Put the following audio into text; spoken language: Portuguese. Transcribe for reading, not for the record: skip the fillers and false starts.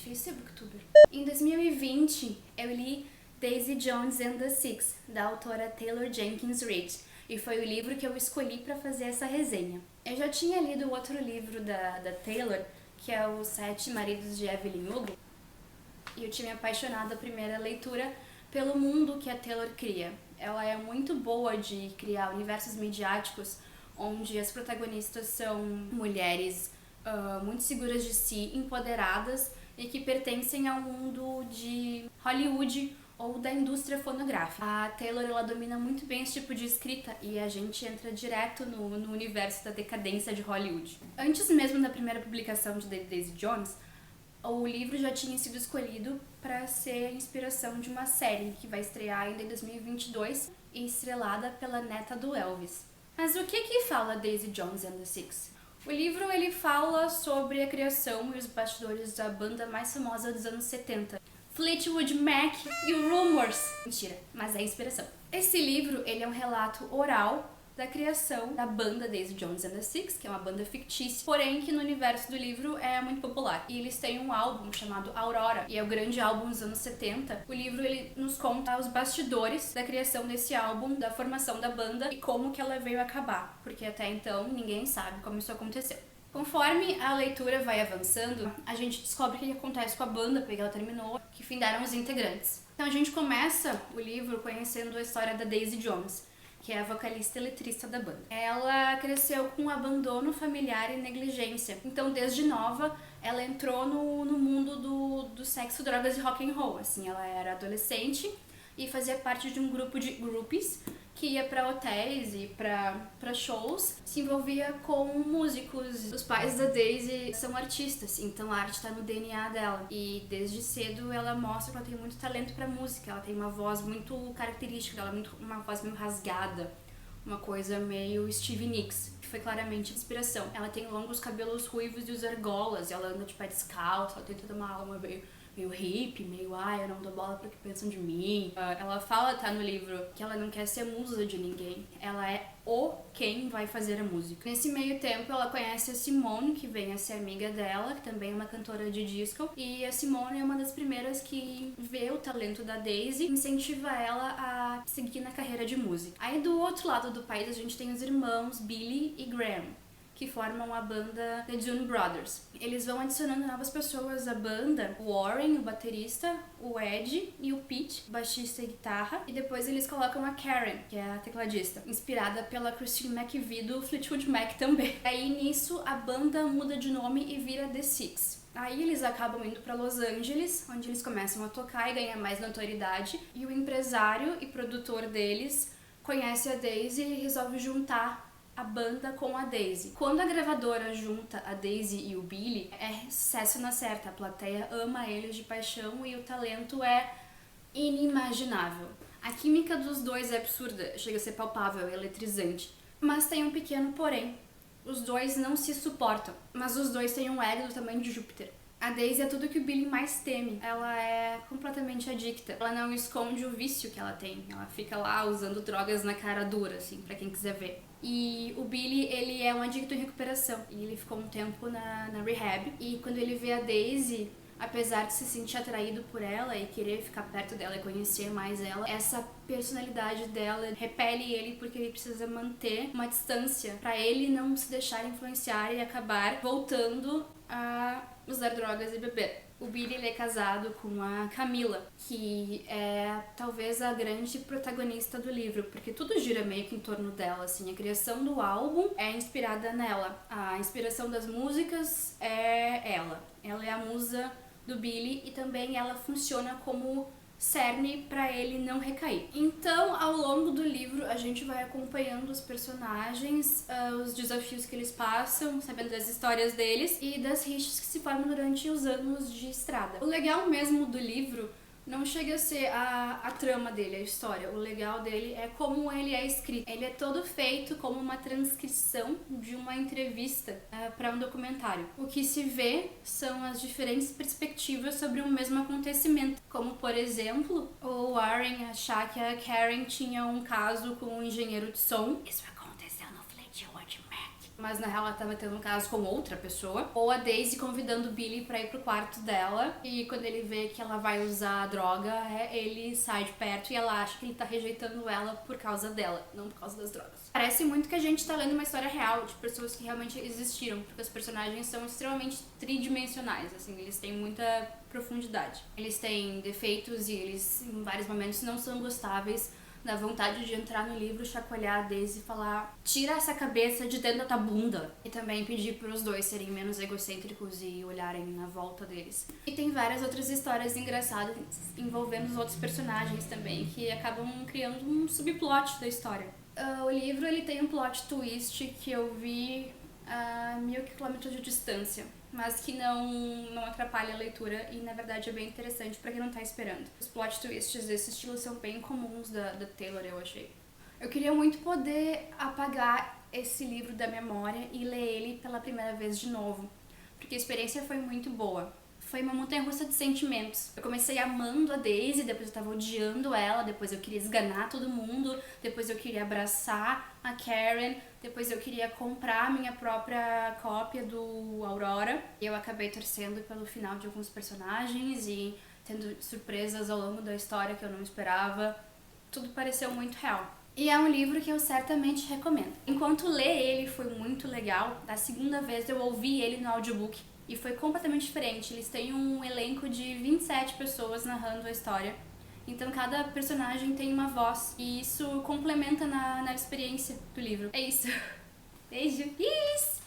difícil ser booktuber. Em 2020, eu li Daisy Jones and the Six, da autora Taylor Jenkins Reid, e foi o livro que eu escolhi para fazer essa resenha. Eu já tinha lido outro livro da Taylor, que é Os Sete Maridos de Evelyn Hugo, e eu tinha me apaixonado à primeira leitura pelo mundo que a Taylor cria. Ela é muito boa de criar universos midiáticos onde as protagonistas são mulheres muito seguras de si, empoderadas e que pertencem ao mundo de Hollywood ou da indústria fonográfica. A Taylor, ela domina muito bem esse tipo de escrita e a gente entra direto no universo da decadência de Hollywood. Antes mesmo da primeira publicação de Daisy Jones, o livro já tinha sido escolhido para ser a inspiração de uma série que vai estrear ainda em 2022 e estrelada pela neta do Elvis. Mas o que fala Daisy Jones and the Six? O livro ele fala sobre a criação e os bastidores da banda mais famosa dos anos 70, Fleetwood Mac e o Rumours. Mentira, mas é inspiração. Esse livro ele é um relato oral da criação da banda Daisy Jones and the Six, que é uma banda fictícia, porém que no universo do livro é muito popular. E eles têm um álbum chamado Aurora, e é o grande álbum dos anos 70. O livro ele nos conta os bastidores da criação desse álbum, da formação da banda e como que ela veio acabar, porque até então ninguém sabe como isso aconteceu. Conforme a leitura vai avançando, a gente descobre o que acontece com a banda, porque ela terminou, que findaram os integrantes. Então a gente começa o livro conhecendo a história da Daisy Jones, que é a vocalista e letrista da banda. Ela cresceu com abandono familiar e negligência. Então, desde nova, ela entrou no mundo do sexo, drogas e rock and roll. Assim, ela era adolescente e fazia parte de um grupo de groupies que ia para hotéis e para shows, se envolvia com músicos. Os pais da Daisy são artistas, então a arte está no DNA dela. E desde cedo ela mostra que ela tem muito talento para música, ela tem uma voz muito característica, ela uma voz meio rasgada, uma coisa meio Stevie Nicks, que foi claramente inspiração. Ela tem longos cabelos ruivos e os argolas, ela anda de pé descalço, ela tem toda uma alma meio hippie, meio eu não dou bola pro que pensam de mim. Ela fala, tá no livro, que ela não quer ser musa de ninguém. Ela é quem vai fazer a música. Nesse meio tempo, ela conhece a Simone, que vem a ser amiga dela, que também é uma cantora de disco. E a Simone é uma das primeiras que vê o talento da Daisy e incentiva ela a seguir na carreira de música. Aí do outro lado do país, a gente tem os irmãos Billy e Graham, que formam a banda The Dune Brothers. Eles vão adicionando novas pessoas à banda, o Warren, o baterista, o Ed e o Pete, baixista e guitarra, e depois eles colocam a Karen, que é a tecladista, inspirada pela Christine McVie do Fleetwood Mac também. Aí nisso a banda muda de nome e vira The Six. Aí eles acabam indo para Los Angeles, onde eles começam a tocar e ganhar mais notoriedade, e o empresário e produtor deles conhece a Daisy e resolve juntar a banda com a Daisy. Quando a gravadora junta a Daisy e o Billy, é sucesso na certa. A plateia ama eles de paixão e o talento é inimaginável. A química dos dois é absurda, chega a ser palpável, é eletrizante. Mas tem um pequeno porém. Os dois não se suportam, mas os dois têm um ego do tamanho de Júpiter. A Daisy é tudo que o Billy mais teme. Ela é completamente adicta. Ela não esconde o vício que ela tem. Ela fica lá usando drogas na cara dura, assim, pra quem quiser ver. E o Billy, ele é um adicto em recuperação. E ele ficou um tempo na rehab. E quando ele vê a Daisy, apesar de se sentir atraído por ela e querer ficar perto dela e conhecer mais ela, essa personalidade dela repele ele porque ele precisa manter uma distância pra ele não se deixar influenciar e acabar voltando a usar drogas e beber. O Billy ele é casado com a Camila, que é talvez a grande protagonista do livro, porque tudo gira meio que em torno dela, assim. A criação do álbum é inspirada nela, a inspiração das músicas é ela. Ela é a musa do Billy e também ela funciona como cerne para ele não recair. Então, ao longo do livro, a gente vai acompanhando os personagens, os desafios que eles passam, sabendo das histórias deles e das rixas que se formam durante os anos de estrada. O legal mesmo do livro não chega a ser a trama dele, a história. O legal dele é como ele é escrito. Ele é todo feito como uma transcrição de uma entrevista para um documentário. O que se vê são as diferentes perspectivas sobre o mesmo acontecimento. Como, por exemplo, o Warren achar que a Karen tinha um caso com um engenheiro de som. Isso aconteceu no Fleetwood Mac. mas na real ela tava tendo um caso com outra pessoa. Ou a Daisy convidando o Billy pra ir pro quarto dela, e quando ele vê que ela vai usar a droga, ele sai de perto e ela acha que ele tá rejeitando ela por causa dela, não por causa das drogas. Parece muito que a gente tá lendo uma história real de pessoas que realmente existiram, porque os personagens são extremamente tridimensionais, assim, eles têm muita profundidade. Eles têm defeitos e eles, em vários momentos, não são gostáveis. Dá vontade de entrar no livro, chacoalhar a Daisy e falar: tira essa cabeça de dentro da tua bunda. E também pedir para os dois serem menos egocêntricos e olharem na volta deles. E tem várias outras histórias engraçadas envolvendo os outros personagens também, que acabam criando um subplot da história. O livro ele tem um plot twist que eu vi a 1000 quilômetros de distância, mas que não atrapalha a leitura e na verdade é bem interessante pra quem não tá esperando. Os plot twists desse estilo são bem comuns da Taylor, eu achei. Eu queria muito poder apagar esse livro da memória e ler ele pela primeira vez de novo, porque a experiência foi muito boa. Foi uma montanha-russa de sentimentos. Eu comecei amando a Daisy, depois eu tava odiando ela, depois eu queria esganar todo mundo, depois eu queria abraçar a Karen, depois eu queria comprar minha própria cópia do Aurora. E eu acabei torcendo pelo final de alguns personagens e tendo surpresas ao longo da história que eu não esperava. Tudo pareceu muito real. E é um livro que eu certamente recomendo. Enquanto ler ele foi muito legal, da segunda vez eu ouvi ele no audiobook e foi completamente diferente. Eles têm um elenco de 27 pessoas narrando a história. Então cada personagem tem uma voz e isso complementa na experiência do livro. É isso. Beijo. Peace!